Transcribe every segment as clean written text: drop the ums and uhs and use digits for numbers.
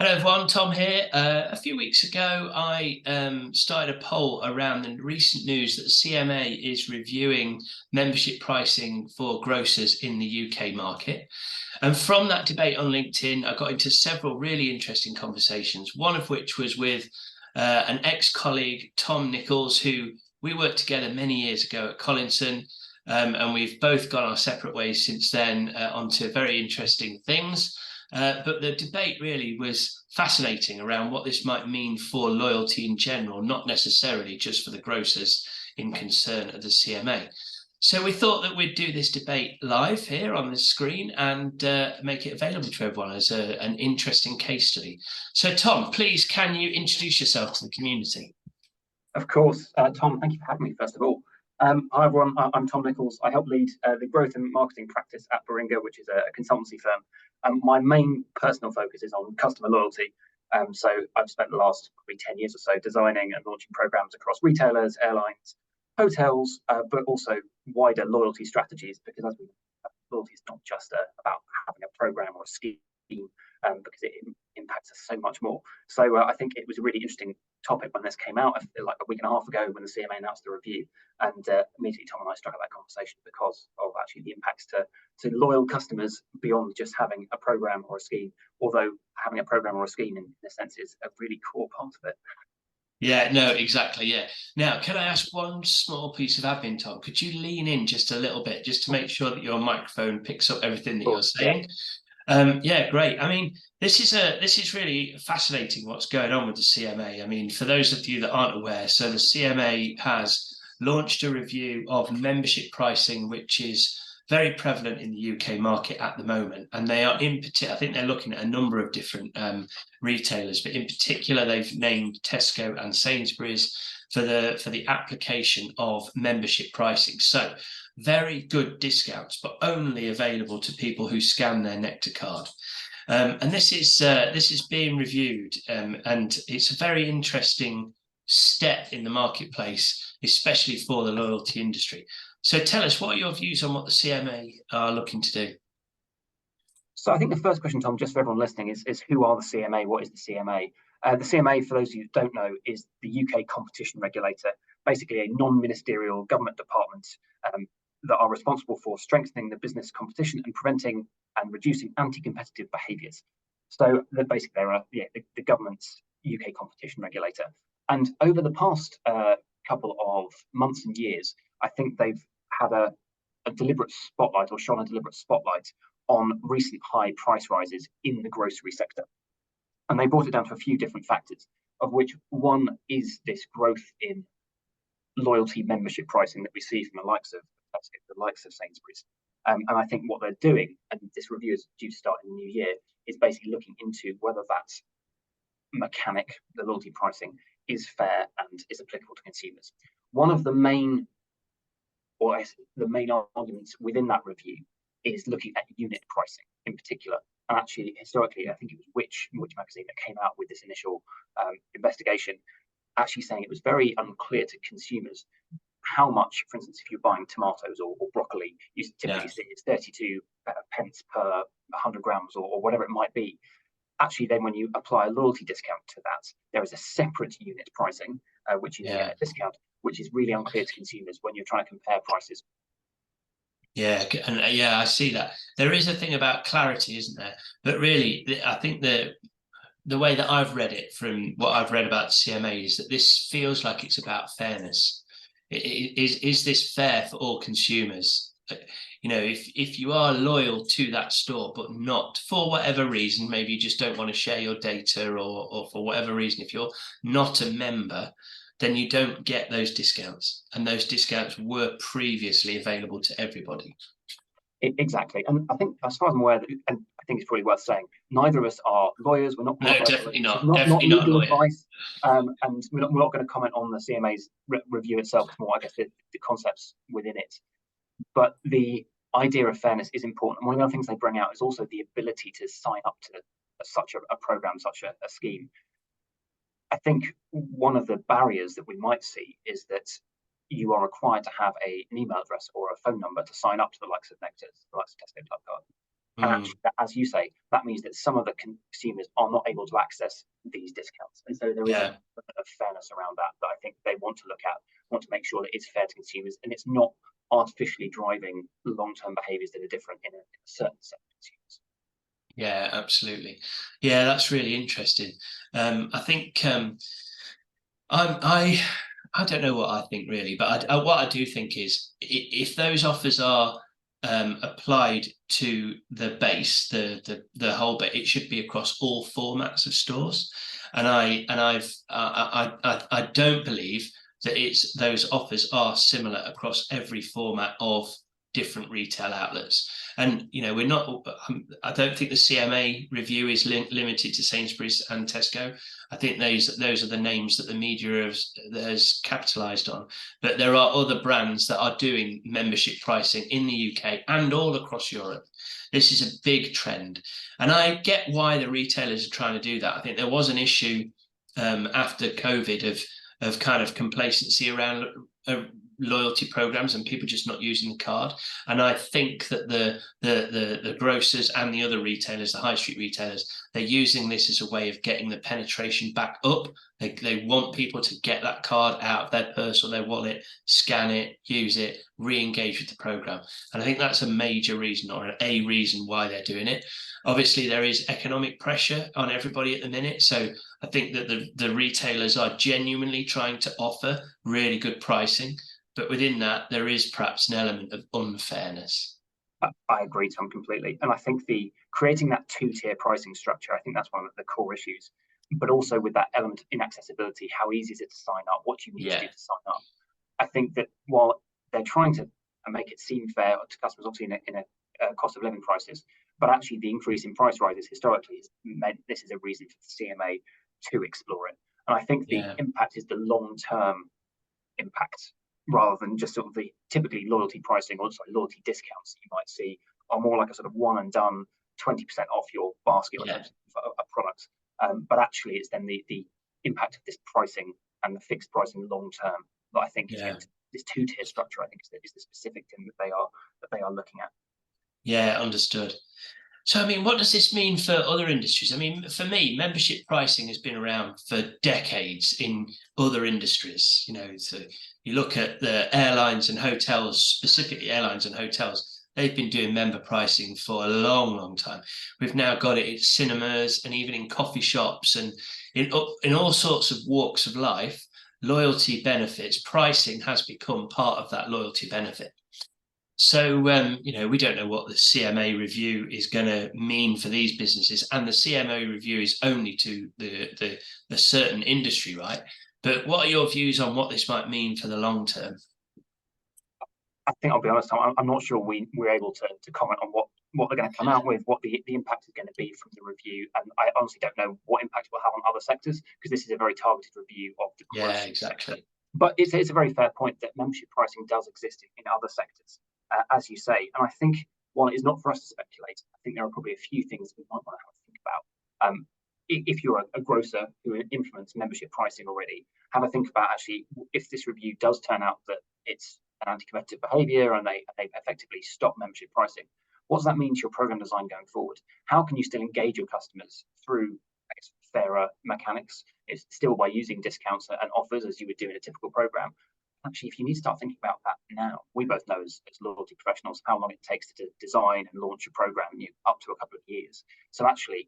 Hello everyone, Tom here. A few weeks ago, I started a poll around the recent news that the CMA is reviewing membership pricing for grocers in the UK market. And from that debate on LinkedIn, I got into several really interesting conversations, one of which was with an ex-colleague, Tom Nichols, who we worked together many years ago at Collinson. And we've both gone our separate ways since then onto very interesting things. But the debate really was fascinating around what this might mean for loyalty in general, not necessarily just for the grocers in concern of the CMA. So we thought that we'd do this debate live here on the screen and make it available to everyone as an interesting case study. So Tom, please, can you introduce yourself to the community? Of course. Tom, thank you for having me, first of all. Hi, everyone. I'm Tom Nichols. I help lead the growth and marketing practice at Baringa, which is a consultancy firm. My main personal focus is on customer loyalty. So I've spent the last probably 10 years or so designing and launching programs across retailers, airlines, hotels, but also wider loyalty strategies, because as we know, loyalty is not just about having a program or a scheme, because it impacts us so much more. So I think it was a really interesting topic when this came out, like a week and a half ago when the CMA announced the review, and immediately Tom and I struck up that conversation because of actually the impacts to loyal customers beyond just having a program or a scheme, although having a program or a scheme in a sense is a really core part of it. Yeah, no, exactly. Yeah. Now, can I ask one small piece of admin, Tom? Could you lean in just a little bit just to make sure that your microphone picks up everything that you're saying? Yeah, great. I mean, this is really fascinating what's going on with the CMA. I mean, for those of you that aren't aware, so the CMA has launched a review of membership pricing, which is very prevalent in the UK market at the moment. And they are in particular, I think they're looking at a number of different retailers, but in particular, they've named Tesco and Sainsbury's for the application of membership pricing. So very good discounts, but only available to people who scan their Nectar card. And this is being reviewed, and it's a very interesting step in the marketplace, especially for the loyalty industry. So tell us, what are your views on what the CMA are looking to do? So I think the first question, Tom, just for everyone listening, is who are the CMA? What is the CMA? The CMA, for those of you who don't know, is the UK competition regulator, basically a non-ministerial government department that are responsible for strengthening the business competition and preventing and reducing anti-competitive behaviours. So basically, they're the government's UK competition regulator. And over the past couple of months and years, I think they've had a deliberate spotlight, or shone a deliberate spotlight on recent high price rises in the grocery sector. And they brought it down to a few different factors, of which one is this growth in loyalty membership pricing that we see from the likes of Sainsbury's. And I think what they're doing, and this review is due to start in the new year, is basically looking into whether that mechanic, the loyalty pricing, is fair and is applicable to consumers. One of the main arguments within that review is looking at unit pricing in particular. And actually, historically, I think it was Which magazine that came out with this initial investigation, actually saying it was very unclear to consumers how much, for instance, if you're buying tomatoes or broccoli, you typically see it's 32 pence per 100 grams or whatever it might be. Actually, then when you apply a loyalty discount to that, there is a separate unit pricing, which is a discount, which is really unclear to consumers when you're trying to compare prices. Yeah, and I see that. There is a thing about clarity, isn't there? But really, I think the way that I've read it from what I've read about CMA is that this feels like it's about fairness. Is this fair for all consumers? You know, if you are loyal to that store, but not for whatever reason, maybe you just don't want to share your data, or for whatever reason, if you're not a member, then you don't get those discounts. And those discounts were previously available to everybody. Exactly. And I think, as far as I'm aware, and I think it's probably worth saying, neither of us are lawyers. We're not. No, definitely not. Not legal advice. And we're not going to comment on the CMA's review itself. It's more, I guess, the concepts within it. But the idea of fairness is important. And one of the other things they bring out is also the ability to sign up to such a program, such a scheme. I think one of the barriers that we might see is that you are required to have an email address or a phone number to sign up to the likes of Nectar, the likes of Tesco Clubcard. And Mm. actually, as you say, that means that some of the consumers are not able to access these discounts. And so there is Yeah. a fairness around that I think they want to look at, want to make sure that it's fair to consumers and it's not artificially driving long-term behaviors that are different in a certain set of consumers. Yeah, absolutely. Yeah, that's really interesting. I think I I don't know what I think really, but what I do think is if those offers are applied to the base, the whole bit, it should be across all formats of stores. And I don't believe that it's those offers are similar across every format of different retail outlets. And we're not. I don't think the CMA review is limited to Sainsbury's and Tesco. I think those are the names that the media has capitalised on. But there are other brands that are doing membership pricing in the UK and all across Europe. This is a big trend, and I get why the retailers are trying to do that. I think there was an issue after COVID of kind of complacency around loyalty programs and people just not using the card. And I think that the grocers and the other retailers, the high street retailers, they're using this as a way of getting the penetration back up. They want people to get that card out of their purse or their wallet, scan it, use it, re-engage with the program. And I think that's a major reason, or a reason why they're doing it. Obviously, there is economic pressure on everybody at the minute. So I think that the retailers are genuinely trying to offer really good pricing. But within that, there is perhaps an element of unfairness. I agree, Tom, completely. And I think the creating that two-tier pricing structure, I think that's one of the core issues. But also with that element of inaccessibility, how easy is it to sign up? What do you need to do to sign up? I think that while they're trying to make it seem fair to customers, obviously in a cost of living crisis, but actually the increase in price rises historically has meant this is a reason for the CMA to explore it. And I think the impact is the long-term impact rather than just sort of the typically loyalty pricing or loyalty discounts that you might see are more like a sort of one and done 20% off your basket of products. But actually it's then the impact of this pricing and the fixed pricing long term that I think this two-tier structure I think is the specific thing that they are looking at. Yeah, understood. So, I mean, what does this mean for other industries? I mean, for me, membership pricing has been around for decades in other industries. So you look at the airlines and hotels, specifically airlines and hotels, they've been doing member pricing for a long, long time. We've now got it in cinemas and even in coffee shops and in all sorts of walks of life. Loyalty benefits, pricing has become part of that loyalty benefit. So, we don't know what the CMA review is going to mean for these businesses, and the CMA review is only to the certain industry, right? But what are your views on what this might mean for the long term? I think I'll be honest, I'm not sure we're able to comment on what they're going to come out with, what the impact is going to be from the review, and I honestly don't know what impact it will have on other sectors because this is a very targeted review of the grocery sector. But it's a very fair point that membership pricing does exist in other sectors. As you say, and I think while it is not for us to speculate, I think there are probably a few things we might want to have a think about. If you're a grocer who implements membership pricing already, have a think about actually if this review does turn out that it's an anti-competitive behaviour and they effectively stop membership pricing. What does that mean to your program design going forward? How can you still engage your customers through fairer mechanics? It's still by using discounts and offers as you would do in a typical program. Actually, if you need to start thinking about that now, we both know as loyalty professionals how long it takes to design and launch a program, up to a couple of years. So actually,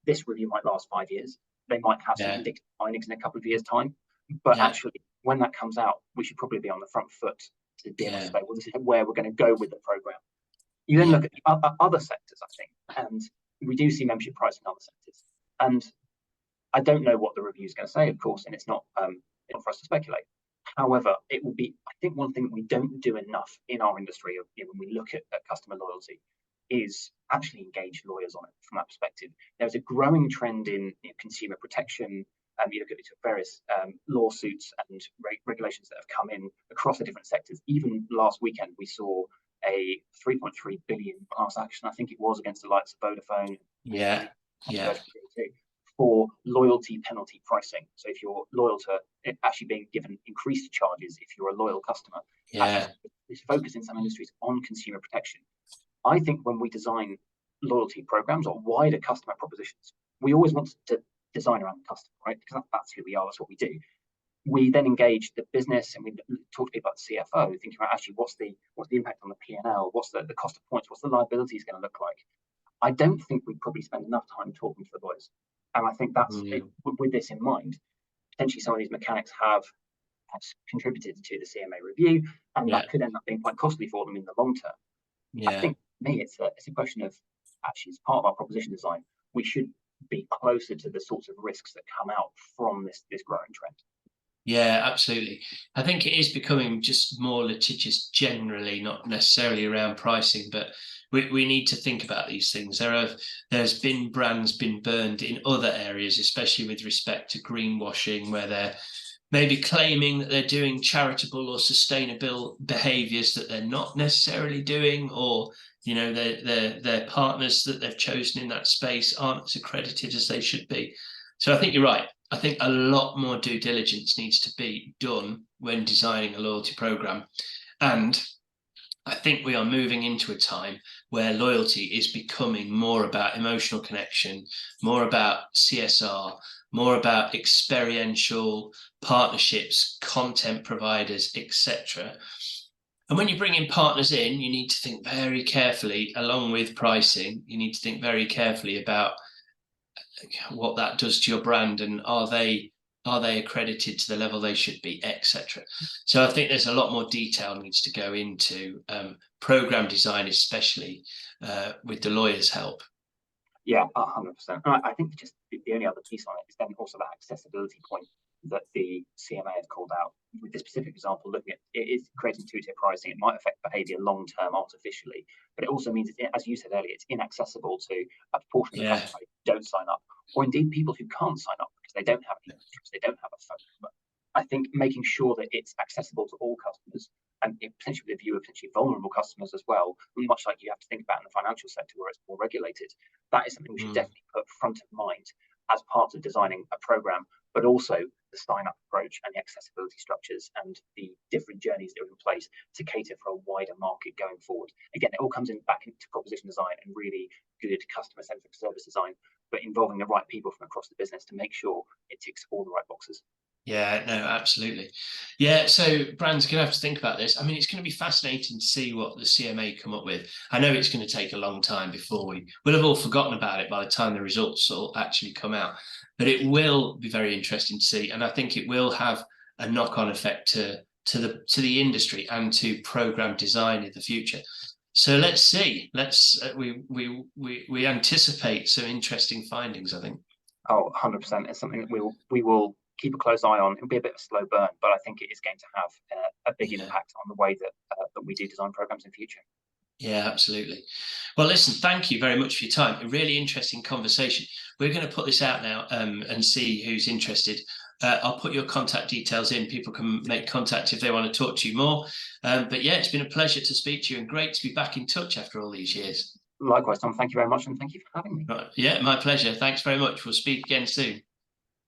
this review might last 5 years. They might have some predictive findings in a couple of years' time. But actually, when that comes out, we should probably be on the front foot to be able to say, well, this is where we're going to go with the program. You then look at other sectors, I think, and we do see membership pricing in other sectors. And I don't know what the review is going to say, of course, and it's not for us to speculate. However, it will be, I think one thing that we don't do enough in our industry when we look at customer loyalty is actually engage lawyers on it from that perspective. There's a growing trend in consumer protection. You look at various lawsuits and regulations that have come in across the different sectors. Even last weekend, we saw a 3.3 billion class action, I think it was, against the likes of Vodafone. For loyalty penalty pricing. So if you're loyal to it, actually being given increased charges if you're a loyal customer. This focus in some industries on consumer protection. I think when we design loyalty programs or wider customer propositions, we always want to design around the customer, right? Because that's who we are, that's what we do. We then engage the business and we talk to people about the CFO, thinking about actually what's the impact on the P&L, what's the cost of points, what's the liabilities going to look like. I don't think we probably spend enough time talking to the lawyers. And I think that's with this in mind, potentially some of these mechanics have contributed to the CMA review, and that could end up being quite costly for them in the long term. I think for me, it's a question of actually, as part of our proposition design, we should be closer to the sorts of risks that come out from this growing trend. Yeah, absolutely. I think it is becoming just more litigious generally, not necessarily around pricing, but we need to think about these things. There's been brands been burned in other areas, especially with respect to greenwashing, where they're maybe claiming that they're doing charitable or sustainable behaviors that they're not necessarily doing, or their partners that they've chosen in that space aren't as accredited as they should be. So I think you're right. I think a lot more due diligence needs to be done when designing a loyalty program. And I think we are moving into a time where loyalty is becoming more about emotional connection, more about CSR, more about experiential partnerships, content providers, etc. And when you bring in partners in, you need to think very carefully, along with pricing, you need to think very carefully about what that does to your brand, and are they accredited to the level they should be, etc. So I think there's a lot more detail needs to go into program design, especially with the lawyers' help. Yeah, 100%. I think just the only other piece on it is then also that accessibility point that the CMA has called out. With this specific example, looking at it is creating two-tier pricing. It might affect behaviour long-term artificially, but it also means, as you said earlier, it's inaccessible to a portion of the customer who don't sign up, or indeed people who can't sign up because they don't have any interest, they don't have a phone number. I think making sure that it's accessible to all customers, and potentially with a view of potentially vulnerable customers as well, much like you have to think about in the financial sector where it's more regulated, that is something we should definitely put front of mind as part of designing a program, but also the sign-up approach and the accessibility structures and the different journeys that are in place to cater for a wider market going forward. Again, it all comes back into proposition design and really good customer-centric service design, but involving the right people from across the business to make sure it ticks all the right boxes. Yeah, no, absolutely. Yeah, so brands are going to have to think about this. I mean, it's going to be fascinating to see what the CMA come up with. I know it's going to take a long time before we'll have all forgotten about it by the time the results will actually come out. But it will be very interesting to see, and I think it will have a knock-on effect to the industry and to program design in the future. So let's see. We anticipate some interesting findings, I think. Oh, 100%. It's something that we will keep a close eye on. It'll be a bit of a slow burn, but I think it is going to have a big impact on the way that we do design programs in future. Yeah, absolutely. Well, listen, thank you very much for your time. A really interesting conversation. We're going to put this out now and see who's interested. I'll put your contact details in. People can make contact if they want to talk to you more. But yeah, it's been a pleasure to speak to you and great to be back in touch after all these years. Likewise, Tom. Thank you very much, and thank you for having me. Right. Yeah, my pleasure. Thanks very much. We'll speak again soon.